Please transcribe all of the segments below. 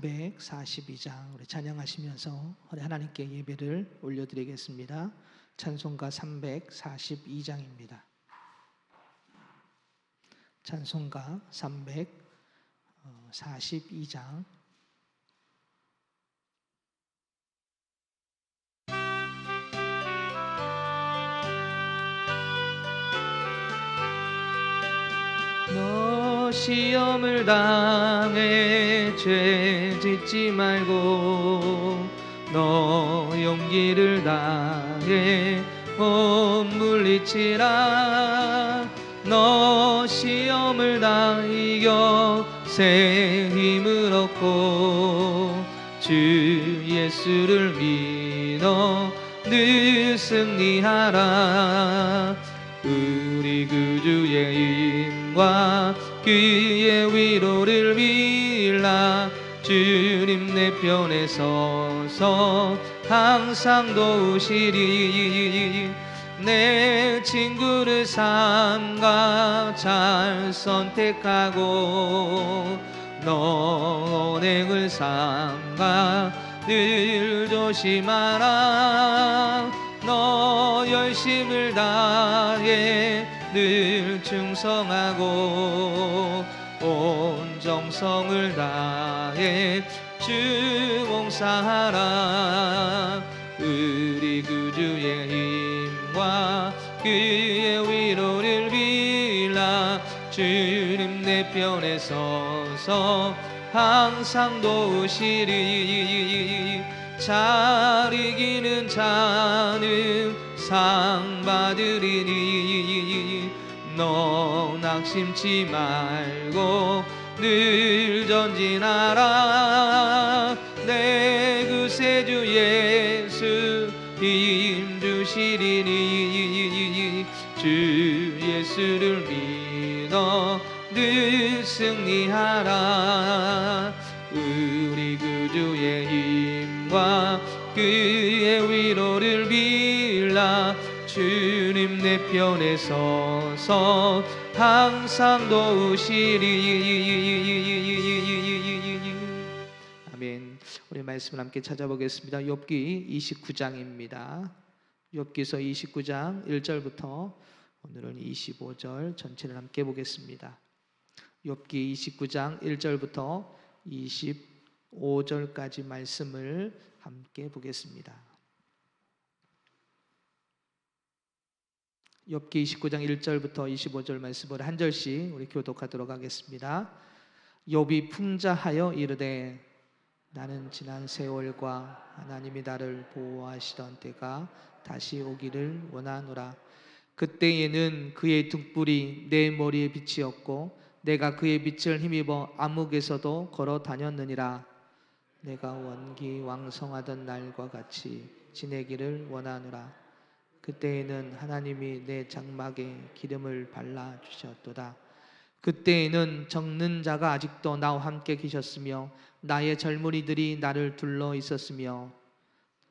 342장 우리 찬양하시면서 우리 하나님께 예배를 올려드리겠습니다. 찬송가 342장입니다. 찬송가 342장. 너 시험을 당해 죄 짓지 말고 너 용기를 다해 못 물리치라. 너 시험을 다 이겨 새 힘을 얻고 주 예수를 믿어 늘 승리하라. 우리 구주의 힘과 그의 위로를 빌라. 주님 내 편에 서서 항상 도우시리. 내 친구를 삼가 잘 선택하고 너 언행을 삼가 늘 조심하라. 너 열심을 다해 늘 충성하고 온 정성을 다해 주 봉사하라. 우리 구주의 힘과 그의 위로를 빌라. 주님 내 편에 서서 항상 도우시리. 잘 이기는 자는 상 받으리니 너 낙심치 말고 늘 전진하라. 내 구세주 예수 힘 주시리니 주 예수를 믿어 늘 승리하라. 우리 구주의 힘과 그의 위로를 빌라. 주님 내 편에 서서 항상 도우시리. 아멘. 우리 말씀을 함께 찾아보겠습니다. 욥기 29장입니다. 욥기서 29장 1절부터 오늘은 25절 전체를 함께 보겠습니다. 욥기 29장 1절부터 25절까지 말씀을 함께 보겠습니다. 욥기 29장 1절부터 25절 말씀을 한 절씩 우리 교독하도록 하겠습니다. 욥이 풍자하여 이르되 나는 지난 세월과 하나님이 나를 보호하시던 때가 다시 오기를 원하노라. 그때에는 그의 등불이 내 머리에 빛이었고 내가 그의 빛을 힘입어 암흑에서도 걸어 다녔느니라. 내가 원기 왕성하던 날과 같이 지내기를 원하노라. 그때에는 하나님이 내 장막에 기름을 발라 주셨도다. 그때에는 적는 자가 아직도 나와 함께 계셨으며 나의 젊은이들이 나를 둘러 있었으며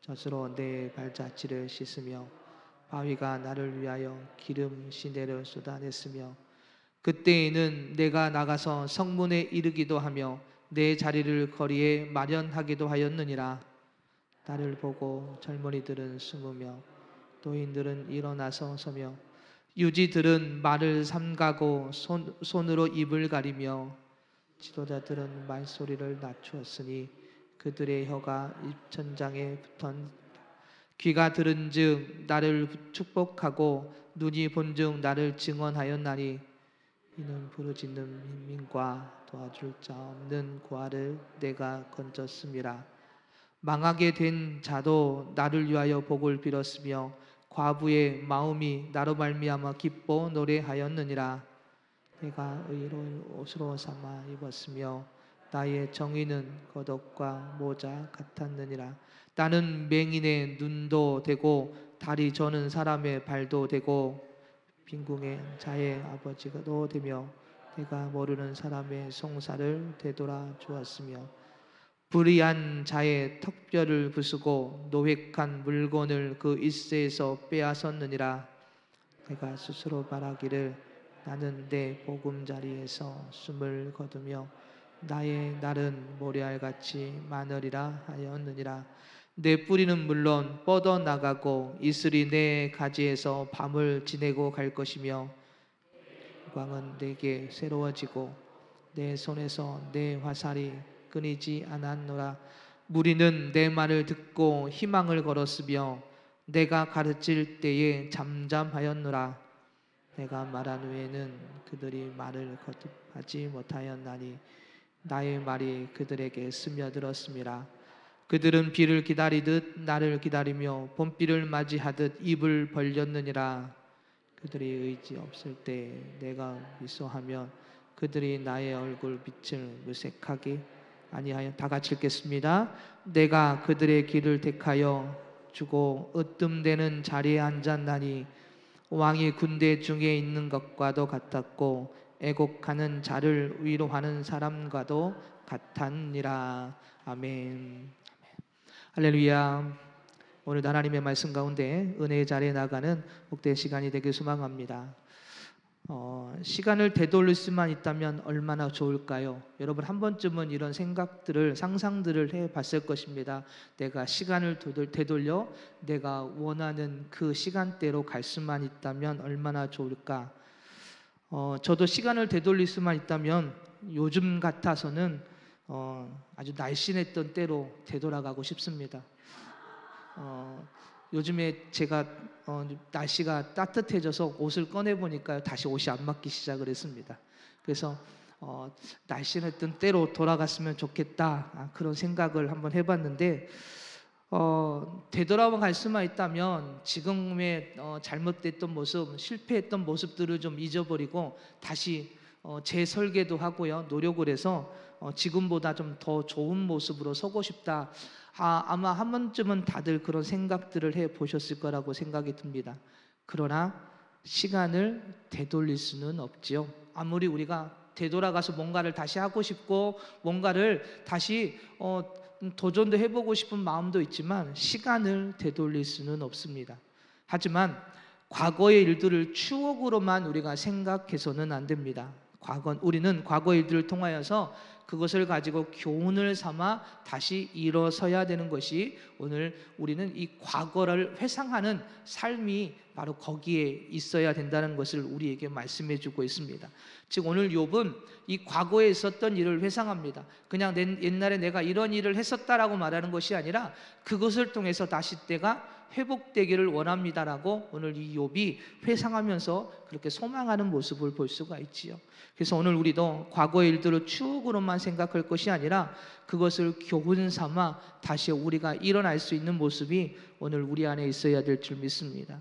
젖으로 내 발자취를 씻으며 바위가 나를 위하여 기름 시내를 쏟아냈으며 그때에는 내가 나가서 성문에 이르기도 하며 내 자리를 거리에 마련하기도 하였느니라. 나를 보고 젊은이들은 숨으며 노인들은 일어나서 서며 유지들은 말을 삼가고 손으로 입을 가리며 지도자들은 말소리를 낮추었으니 그들의 혀가 입천장에 붙은 귀가 들은즉 나를 축복하고 눈이 본즉 나를 증언하였나니 이는 부르짖는 민민과 도와줄 자 없는 고아를 내가 건졌음이라. 망하게 된 자도 나를 위하여 복을 빌었으며 과부의 마음이 나로 말미암아 기뻐 노래하였느니라. 내가 의로 옷으로 삼아 입었으며 나의 정의는 겉옷과 모자 같았느니라. 나는 맹인의 눈도 되고 다리 저는 사람의 발도 되고 빈궁의 자의 아버지가도 되며 내가 모르는 사람의 송사를 되돌아 주었으며 불의한 자의 턱뼈를 부수고 노획한 물건을 그 일세에서 빼앗았느니라. 내가 스스로 말하기를 나는 내 보금자리에서 숨을 거두며 나의 날은 모래알같이 많으리라 하였느니라. 내 뿌리는 물론 뻗어나가고 이슬이 내 가지에서 밤을 지내고 갈 것이며 광은 내게 새로워지고 내 손에서 내 화살이 끊이지 않았노라. 무리는 내 말을 듣고 희망을 걸었으며 내가 가르칠 때에 잠잠하였노라. 내가 말한 후에는 그들이 말을 거듭하지 못하였나니 나의 말이 그들에게 스며들었음이라. 그들은 비를 기다리듯 나를 기다리며 봄비를 맞이하듯 입을 벌렸느니라. 그들이 의지 없을 때 내가 미소하면 그들이 나의 얼굴 빛을 무색하게 아니하여. 다 같이 읽겠습니다. 내가 그들의 길을 택하여 주고 으뜸되는 자리에 앉았나니 왕이 군대 중에 있는 것과도 같았고 애곡하는 자를 위로하는 사람과도 같았니라. 아멘. 할렐루야. 오늘 하나님의 말씀 가운데 은혜의 자리에 나가는 복된 시간이 되길 소망합니다. 시간을 되돌릴 수만 있다면 얼마나 좋을까요? 여러분 한 번쯤은 이런 생각들을, 상상들을 해봤을 것입니다. 내가 시간을 되돌려 내가 원하는 그 시간대로 갈 수만 있다면 얼마나 좋을까? 저도 시간을 되돌릴 수만 있다면 요즘 같아서는 아주 날씬했던 때로 되돌아가고 싶습니다. 요즘에 제가 날씨가 따뜻해져서 옷을 꺼내 보니까 다시 옷이 안 맞기 시작을 했습니다. 그래서 날씬했던 때로 돌아갔으면 좋겠다, 그런 생각을 한번 해봤는데 되돌아갈 수만 있다면 지금의 잘못됐던 모습, 실패했던 모습들을 좀 잊어버리고 다시 재설계도 하고요, 노력을 해서 지금보다 좀 더 좋은 모습으로 서고 싶다. 아마 한 번쯤은 다들 그런 생각들을 해보셨을 거라고 생각이 듭니다. 그러나 시간을 되돌릴 수는 없지요. 아무리 우리가 되돌아가서 뭔가를 다시 하고 싶고 뭔가를 다시 도전도 해보고 싶은 마음도 있지만 시간을 되돌릴 수는 없습니다. 하지만 과거의 일들을 추억으로만 우리가 생각해서는 안 됩니다. 우리는 과거의 일들을 통하여서 그것을 가지고 교훈을 삼아 다시 일어서야 되는 것이, 오늘 우리는 이 과거를 회상하는 삶이 바로 거기에 있어야 된다는 것을 우리에게 말씀해 주고 있습니다. 즉 오늘 욥은 이 과거에 있었던 일을 회상합니다. 그냥 옛날에 내가 이런 일을 했었다라고 말하는 것이 아니라 그것을 통해서 다시 때가 회복되기를 원합니다라고 오늘 이 욥이 회상하면서 그렇게 소망하는 모습을 볼 수가 있지요. 그래서 오늘 우리도 과거의 일들을 추억으로만 생각할 것이 아니라 그것을 교훈 삼아 다시 우리가 일어날 수 있는 모습이 오늘 우리 안에 있어야 될 줄 믿습니다.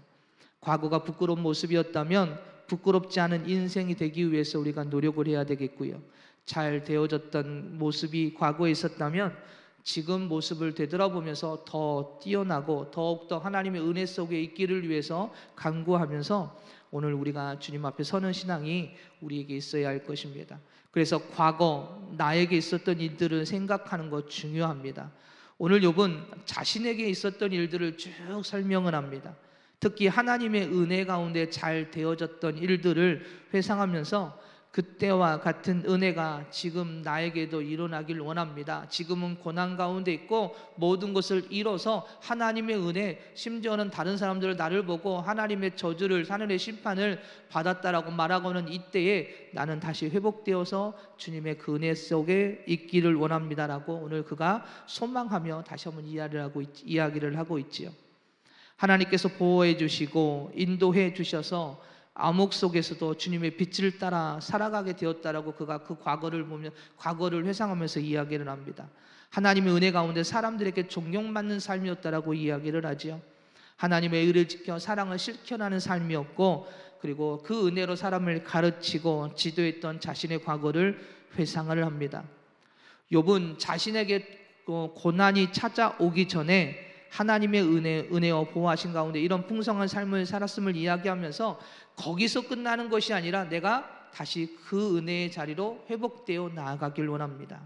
과거가 부끄러운 모습이었다면 부끄럽지 않은 인생이 되기 위해서 우리가 노력을 해야 되겠고요. 잘 되어졌던 모습이 과거에 있었다면 지금 모습을 되돌아보면서 더 뛰어나고 더욱더 하나님의 은혜 속에 있기를 위해서 간구하면서 오늘 우리가 주님 앞에 서는 신앙이 우리에게 있어야 할 것입니다. 그래서 과거 나에게 있었던 일들을 생각하는 것 중요합니다. 오늘 욥은 자신에게 있었던 일들을 쭉 설명을 합니다. 특히 하나님의 은혜 가운데 잘 되어졌던 일들을 회상하면서 그때와 같은 은혜가 지금 나에게도 일어나길 원합니다. 지금은 고난 가운데 있고 모든 것을 잃어서 하나님의 은혜, 심지어는 다른 사람들을 나를 보고 하나님의 저주를, 하늘의 심판을 받았다라고 말하고는 이때에 나는 다시 회복되어서 주님의 그 은혜 속에 있기를 원합니다라고 오늘 그가 소망하며 다시 한번 이야기를 하고 있지요. 하나님께서 보호해 주시고 인도해 주셔서 암흑 속에서도 주님의 빛을 따라 살아가게 되었다라고 그가 그 과거를 보며 과거를 회상하면서 이야기를 합니다. 하나님의 은혜 가운데 사람들에게 존경받는 삶이었다라고 이야기를 하지요. 하나님의 의를 지켜 사랑을 실천하는 삶이었고, 그리고 그 은혜로 사람을 가르치고 지도했던 자신의 과거를 회상을 합니다. 욥은 자신에게 고난이 찾아오기 전에 하나님의 은혜와 보호하신 가운데 이런 풍성한 삶을 살았음을 이야기하면서 거기서 끝나는 것이 아니라 내가 다시 그 은혜의 자리로 회복되어 나아가길 원합니다.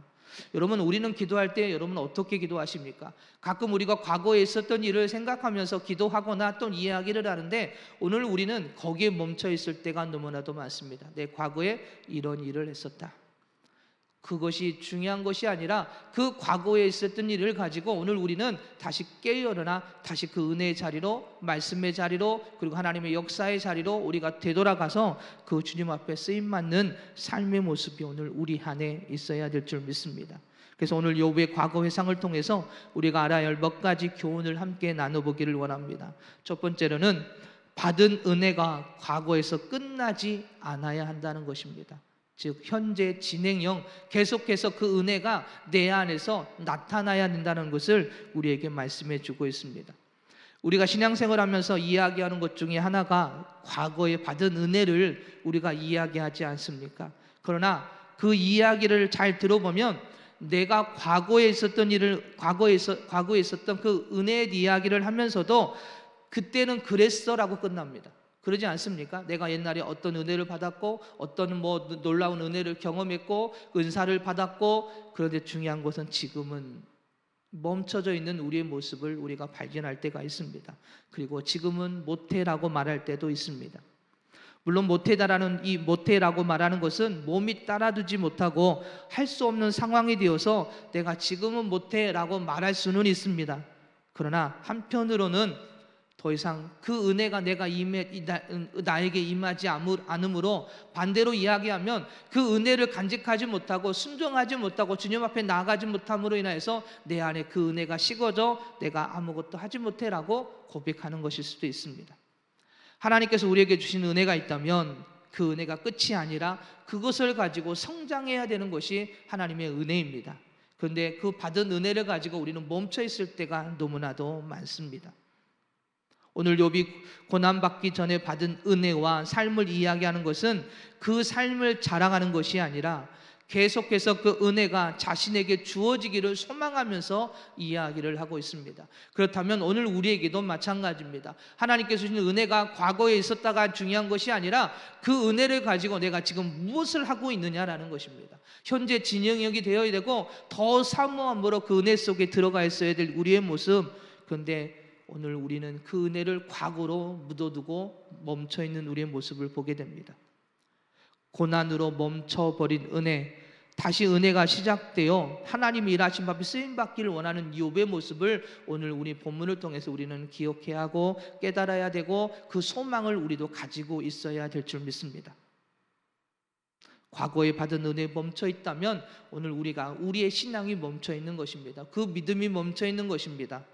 여러분, 우리는 기도할 때 여러분 어떻게 기도하십니까? 가끔 우리가 과거에 있었던 일을 생각하면서 기도하거나 또 이야기를 하는데 오늘 우리는 거기에 멈춰 있을 때가 너무나도 많습니다. 내 과거에 이런 일을 했었다. 그것이 중요한 것이 아니라 그 과거에 있었던 일을 가지고 오늘 우리는 다시 깨어나 다시 그 은혜의 자리로, 말씀의 자리로, 그리고 하나님의 역사의 자리로 우리가 되돌아가서 그 주님 앞에 쓰임받는 삶의 모습이 오늘 우리 안에 있어야 될 줄 믿습니다. 그래서 오늘 욥의 과거 회상을 통해서 우리가 알아야 할 몇 가지 교훈을 함께 나눠보기를 원합니다. 첫 번째로는 받은 은혜가 과거에서 끝나지 않아야 한다는 것입니다. 즉 현재 진행형, 계속해서 그 은혜가 내 안에서 나타나야 된다는 것을 우리에게 말씀해 주고 있습니다. 우리가 신앙생활하면서 이야기하는 것 중에 하나가 과거에 받은 은혜를 우리가 이야기하지 않습니까? 그러나 그 이야기를 잘 들어보면 내가 과거에 있었던 일을, 과거에 있었던 그 은혜의 이야기를 하면서도 그때는 그랬어라고 끝납니다. 그러지 않습니까? 내가 옛날에 어떤 은혜를 받았고 어떤 놀라운 은혜를 경험했고 은사를 받았고, 그런데 중요한 것은 지금은 멈춰져 있는 우리의 모습을 우리가 발견할 때가 있습니다. 그리고 지금은 못해라고 말할 때도 있습니다. 물론 못해다라는 이 못해라고 말하는 것은 몸이 따라두지 못하고 할 수 없는 상황이 되어서 내가 지금은 못해라고 말할 수는 있습니다. 그러나 한편으로는 더 이상 그 은혜가 나에게 임하지 않으므로 반대로 이야기하면 그 은혜를 간직하지 못하고 순종하지 못하고 주님 앞에 나아가지 못함으로 인하여서 내 안에 그 은혜가 식어져 내가 아무것도 하지 못해라고 고백하는 것일 수도 있습니다. 하나님께서 우리에게 주신 은혜가 있다면 그 은혜가 끝이 아니라 그것을 가지고 성장해야 되는 것이 하나님의 은혜입니다. 그런데 그 받은 은혜를 가지고 우리는 멈춰 있을 때가 너무나도 많습니다. 오늘 욥이 고난받기 전에 받은 은혜와 삶을 이야기하는 것은 그 삶을 자랑하는 것이 아니라 계속해서 그 은혜가 자신에게 주어지기를 소망하면서 이야기를 하고 있습니다. 그렇다면 오늘 우리에게도 마찬가지입니다. 하나님께서 주신 은혜가 과거에 있었다가 중요한 것이 아니라 그 은혜를 가지고 내가 지금 무엇을 하고 있느냐라는 것입니다. 현재 진영역이 되어야 되고 더 사모함으로 그 은혜 속에 들어가 있어야 될 우리의 모습. 그런데 오늘 우리는 그 은혜를 과거로 묻어두고 멈춰있는 우리의 모습을 보게 됩니다. 고난으로 멈춰버린 은혜, 다시 은혜가 시작되어 하나님이 일하신 바 쓰임받기를 원하는 욥의 모습을 오늘 우리 본문을 통해서 우리는 기억해야 하고 깨달아야 되고 그 소망을 우리도 가지고 있어야 될 줄 믿습니다. 과거에 받은 은혜에 멈춰 있다면 오늘 우리의 신앙이 멈춰 있는 것입니다. 그 믿음이 멈춰 있는 것입니다.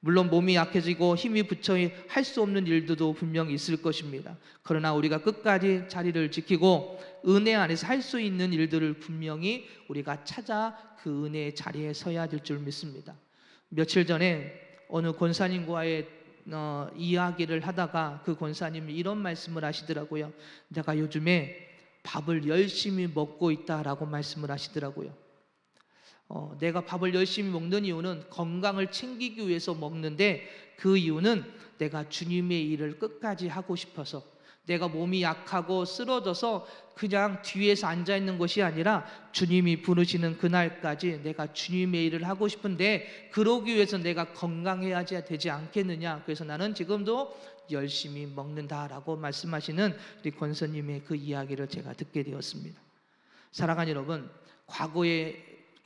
물론 몸이 약해지고 힘이 부처 할 수 없는 일들도 분명히 있을 것입니다. 그러나 우리가 끝까지 자리를 지키고 은혜 안에서 할 수 있는 일들을 분명히 우리가 찾아 그 은혜의 자리에 서야 될 줄 믿습니다. 며칠 전에 어느 권사님과의 이야기를 하다가 그 권사님이 이런 말씀을 하시더라고요. 내가 요즘에 밥을 열심히 먹고 있다라고 말씀을 하시더라고요. 내가 밥을 열심히 먹는 이유는 건강을 챙기기 위해서 먹는데 그 이유는 내가 주님의 일을 끝까지 하고 싶어서, 내가 몸이 약하고 쓰러져서 그냥 뒤에서 앉아있는 것이 아니라 주님이 부르시는 그날까지 내가 주님의 일을 하고 싶은데 그러기 위해서 내가 건강해야 되지 않겠느냐, 그래서 나는 지금도 열심히 먹는다라고 말씀하시는 우리 권사님의 그 이야기를 제가 듣게 되었습니다. 사랑하는 여러분,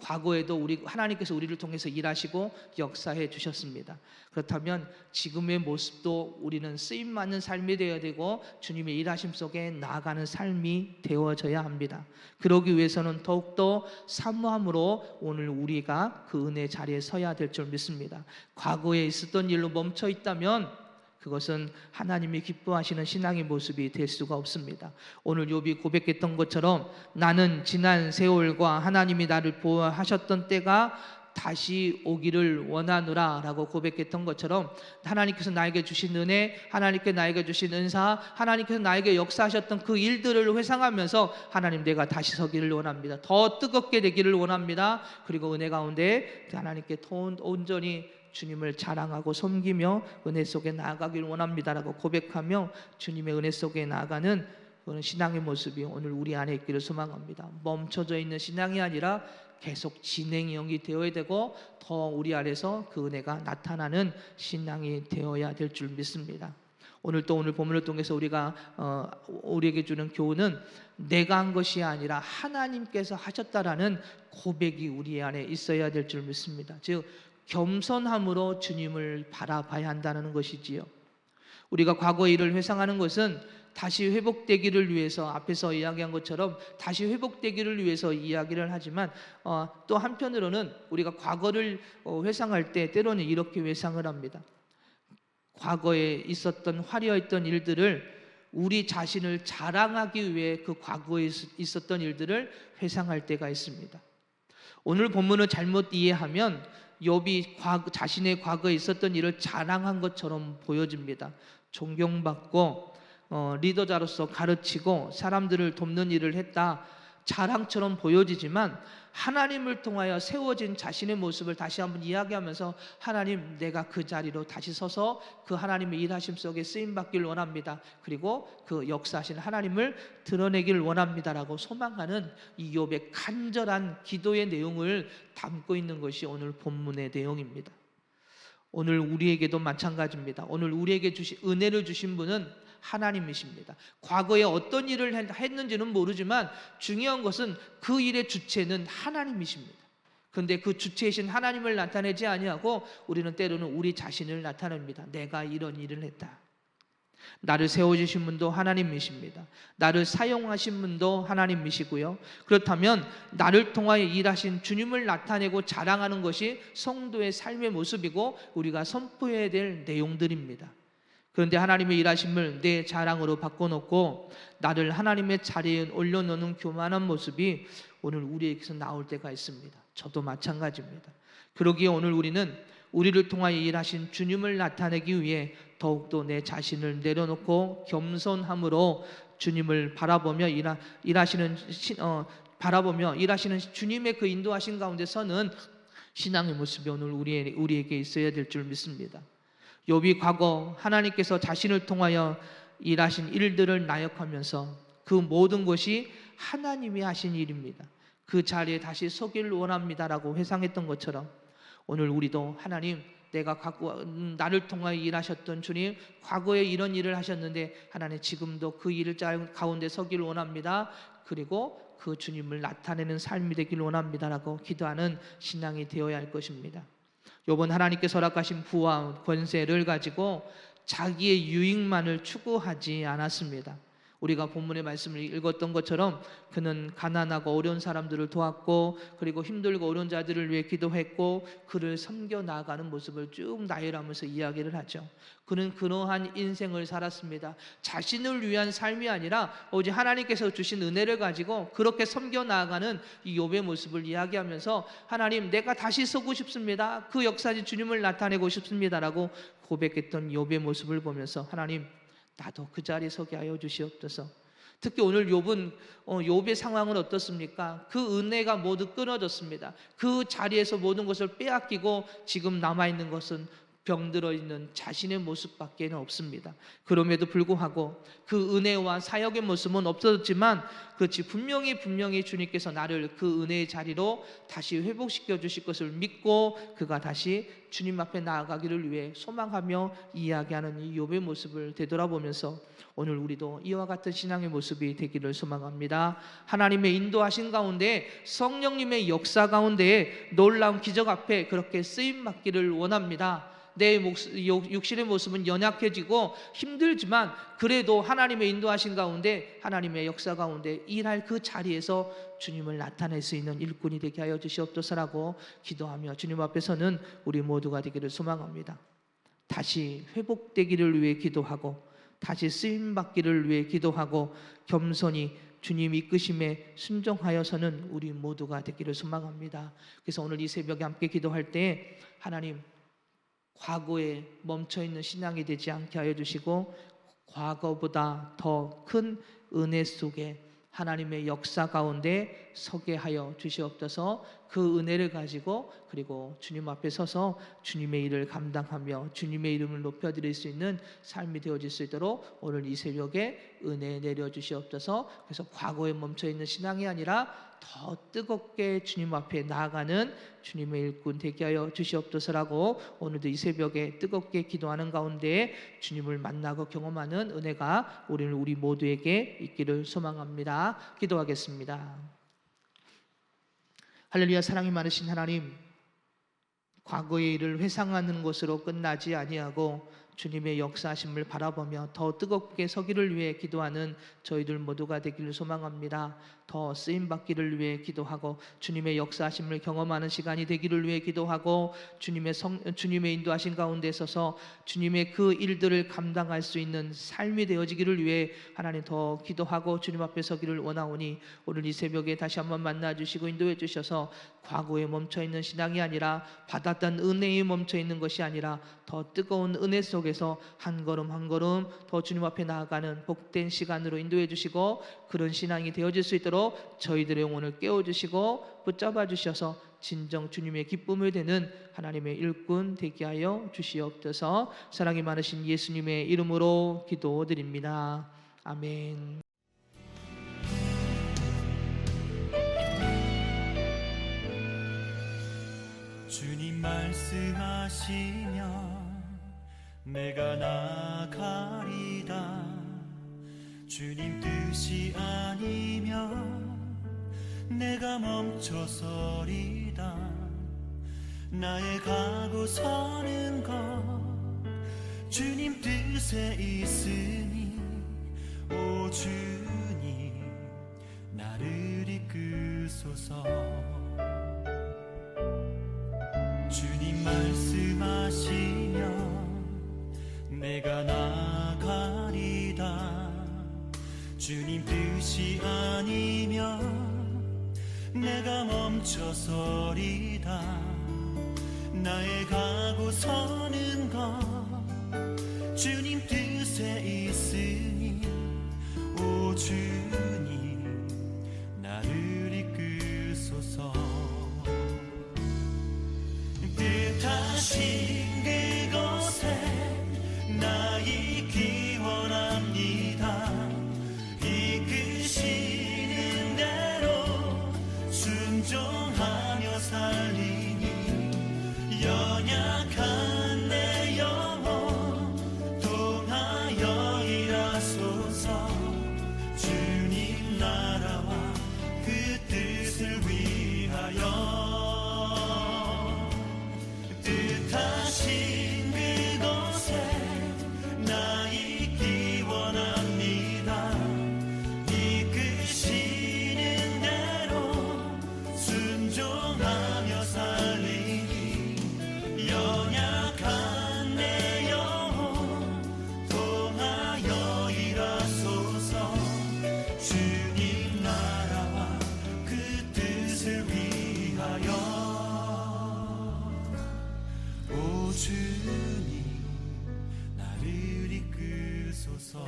과거에도 하나님께서 우리를 통해서 일하시고 역사해 주셨습니다. 그렇다면 지금의 모습도 우리는 쓰임받는 삶이 되어야 되고 주님의 일하심 속에 나아가는 삶이 되어져야 합니다. 그러기 위해서는 더욱더 사모함으로 오늘 우리가 그 은혜 자리에 서야 될 줄 믿습니다. 과거에 있었던 일로 멈춰 있다면 그것은 하나님이 기뻐하시는 신앙의 모습이 될 수가 없습니다. 오늘 욥이 고백했던 것처럼 나는 지난 세월과 하나님이 나를 보호하셨던 때가 다시 오기를 원하노라 라고 고백했던 것처럼 하나님께서 나에게 주신 은혜, 하나님께 나에게 주신 은사, 하나님께서 나에게 역사하셨던 그 일들을 회상하면서 하나님 내가 다시 서기를 원합니다. 더 뜨겁게 되기를 원합니다. 그리고 은혜 가운데 하나님께 온전히 주님을 자랑하고 섬기며 은혜 속에 나아가기를 원합니다라고 고백하며 주님의 은혜 속에 나아가는 그런 신앙의 모습이 오늘 우리 안에 있기를 소망합니다. 멈춰져 있는 신앙이 아니라 계속 진행형이 되어야 되고 더 우리 안에서 그 은혜가 나타나는 신앙이 되어야 될 줄 믿습니다. 오늘 본문을 통해서 우리에게 주는 교훈은 내가 한 것이 아니라 하나님께서 하셨다라는 고백이 우리 안에 있어야 될 줄 믿습니다. 즉 겸손함으로 주님을 바라봐야 한다는 것이지요. 우리가 과거의 일을 회상하는 것은 다시 회복되기를 위해서, 앞에서 이야기한 것처럼 다시 회복되기를 위해서 이야기를 하지만 또 한편으로는 우리가 과거를 회상할 때 때로는 이렇게 회상을 합니다. 과거에 있었던 화려했던 일들을 우리 자신을 자랑하기 위해 그 과거에 있었던 일들을 회상할 때가 있습니다. 오늘 본문을 잘못 이해하면 욥이 자신의 과거에 있었던 일을 자랑한 것처럼 보여집니다. 존경받고 리더자로서 가르치고 사람들을 돕는 일을 했다, 자랑처럼 보여지지만 하나님을 통하여 세워진 자신의 모습을 다시 한번 이야기하면서 하나님, 내가 그 자리로 다시 서서 그 하나님의 일하심 속에 쓰임받기를 원합니다. 그리고 그 역사하신 하나님을 드러내기를 원합니다라고 소망하는 이 욥의 간절한 기도의 내용을 담고 있는 것이 오늘 본문의 내용입니다. 오늘 우리에게도 마찬가지입니다. 오늘 우리에게 은혜를 주신 분은 하나님이십니다. 과거에 어떤 일을 했는지는 모르지만 중요한 것은 그 일의 주체는 하나님이십니다. 그런데 그 주체이신 하나님을 나타내지 아니하고 우리는 때로는 우리 자신을 나타냅니다. 내가 이런 일을 했다. 나를 세워주신 분도 하나님이십니다. 나를 사용하신 분도 하나님이시고요. 그렇다면 나를 통하여 일하신 주님을 나타내고 자랑하는 것이 성도의 삶의 모습이고 우리가 선포해야 될 내용들입니다. 그런데 하나님의 일하심을 내 자랑으로 바꿔놓고 나를 하나님의 자리에 올려놓는 교만한 모습이 오늘 우리에게서 나올 때가 있습니다. 저도 마찬가지입니다. 그러기에 오늘 우리는 우리를 통하여 일하신 주님을 나타내기 위해 더욱더 내 자신을 내려놓고 겸손함으로 주님을 바라보며 일하시는 주님의 그 인도하신 가운데 서는 신앙의 모습이 오늘 우리에게 있어야 될 줄 믿습니다. 욥이 과거 하나님께서 자신을 통하여 일하신 일들을 나역하면서 그 모든 것이 하나님이 하신 일입니다. 그 자리에 다시 서기를 원합니다라고 회상했던 것처럼 오늘 우리도 하나님, 내가 나를 통하여 일하셨던 주님, 과거에 이런 일을 하셨는데 하나님 지금도 그 일을 가운데 서기를 원합니다. 그리고 그 주님을 나타내는 삶이 되기를 원합니다라고 기도하는 신앙이 되어야 할 것입니다. 욥은 하나님께서 허락하신 부와 권세를 가지고 자기의 유익만을 추구하지 않았습니다. 우리가 본문의 말씀을 읽었던 것처럼 그는 가난하고 어려운 사람들을 도왔고 그리고 힘들고 어려운 자들을 위해 기도했고 그를 섬겨 나아가는 모습을 쭉 나열하면서 이야기를 하죠. 그는 그러한 인생을 살았습니다. 자신을 위한 삶이 아니라 오직 하나님께서 주신 은혜를 가지고 그렇게 섬겨 나아가는 이 욥의 모습을 이야기하면서 하나님, 내가 다시 서고 싶습니다. 그 역사진 주님을 나타내고 싶습니다라고 고백했던 욥의 모습을 보면서 하나님, 나도 그 자리에 서게 하여 주시옵소서. 특히 오늘 욥의 상황은 어떻습니까? 그 은혜가 모두 끊어졌습니다. 그 자리에서 모든 것을 빼앗기고 지금 남아있는 것은 병들어 있는 자신의 모습밖에 없습니다. 그럼에도 불구하고 그 은혜와 사역의 모습은 없어졌지만 그렇지 분명히 주님께서 나를 그 은혜의 자리로 다시 회복시켜 주실 것을 믿고 그가 다시 주님 앞에 나아가기를 위해 소망하며 이야기하는 이 욥의 모습을 되돌아보면서 오늘 우리도 이와 같은 신앙의 모습이 되기를 소망합니다. 하나님의 인도하신 가운데 성령님의 역사 가운데 놀라운 기적 앞에 그렇게 쓰임받기를 원합니다. 내 육신의 모습은 연약해지고 힘들지만 그래도 하나님의 인도하신 가운데 하나님의 역사 가운데 일할 그 자리에서 주님을 나타낼 수 있는 일꾼이 되게 하여 주시옵소서라고 기도하며 주님 앞에서는 우리 모두가 되기를 소망합니다. 다시 회복되기를 위해 기도하고 다시 쓰임받기를 위해 기도하고 겸손히 주님 이끄심에 순종하여서는 우리 모두가 되기를 소망합니다. 그래서 오늘 이 새벽에 함께 기도할 때 하나님, 과거에 멈춰있는 신앙이 되지 않게 하여 주시고 과거보다 더 큰 은혜 속에 하나님의 역사 가운데 서게 하여 주시옵소서. 그 은혜를 가지고 그리고 주님 앞에 서서 주님의 일을 감당하며 주님의 이름을 높여드릴 수 있는 삶이 되어질 수 있도록 오늘 이 새벽에 은혜 내려주시옵소서. 그래서 과거에 멈춰있는 신앙이 아니라 더 뜨겁게 주님 앞에 나아가는 주님의 일꾼 되게 하여 주시옵소서라고 오늘도 이 새벽에 뜨겁게 기도하는 가운데 주님을 만나고 경험하는 은혜가 우리 모두에게 있기를 소망합니다. 기도하겠습니다. 할렐루야. 사랑이 많으신 하나님, 과거의 일을 회상하는 것으로 끝나지 아니하고 주님의 역사하심을 바라보며 더 뜨겁게 서기를 위해 기도하는 저희들 모두가 되기를 소망합니다. 더 쓰임받기를 위해 기도하고 주님의 역사하심을 경험하는 시간이 되기를 위해 기도하고 주님의 인도하신 가운데 서서 주님의 그 일들을 감당할 수 있는 삶이 되어지기를 위해 하나님 더 기도하고 주님 앞에 서기를 원하오니 오늘 이 새벽에 다시 한번 만나주시고 인도해 주셔서 과거에 멈춰있는 신앙이 아니라 받았던 은혜에 멈춰있는 것이 아니라 더 뜨거운 은혜 속에서 한 걸음 한 걸음 더 주님 앞에 나아가는 복된 시간으로 인도해 주시고 그런 신앙이 되어질 수 있도록 저희들의 영혼을 깨워주시고 붙잡아 주셔서 진정 주님의 기쁨을 되는 하나님의 일꾼 되게 하여 주시옵소서. 사랑이 많으신 예수님의 이름으로 기도드립니다. 아멘. 주님 말씀하시면 내가 나가리다. 주님 뜻이 아니면 내가 멈춰서리다. 나의 가고 서는 것 주님 뜻에 있으니 오 주님 나를 이끄소서. 주님 말씀하시면 내가 나가리다. 주님 뜻이 아니면 내가 멈춰서리다. 나의 가고 서는 것 주님 뜻에 있으니 오 주님 나를 이끄소서. 뜻하신 그곳에 나 있기 원합니다. 이끄시는 대로 순종하며 살리니 연약한 내 영혼 통하여 일하소서. 주님 나라와 그 뜻을 위하여 뜻하신 그곳에 나 있기 원합니다. 이끄시는 대로 순종하며 살리니 연약한 내 영혼 통하여 일하소서. 주님 나라와 그 뜻을 위하여 오 주님 나를 이끄소서.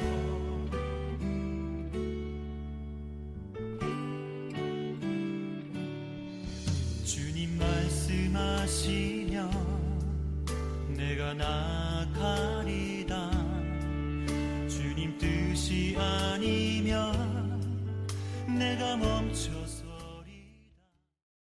주님 말씀하시면 내가 나가리다. 주님 뜻이 아니면 내가 멈춰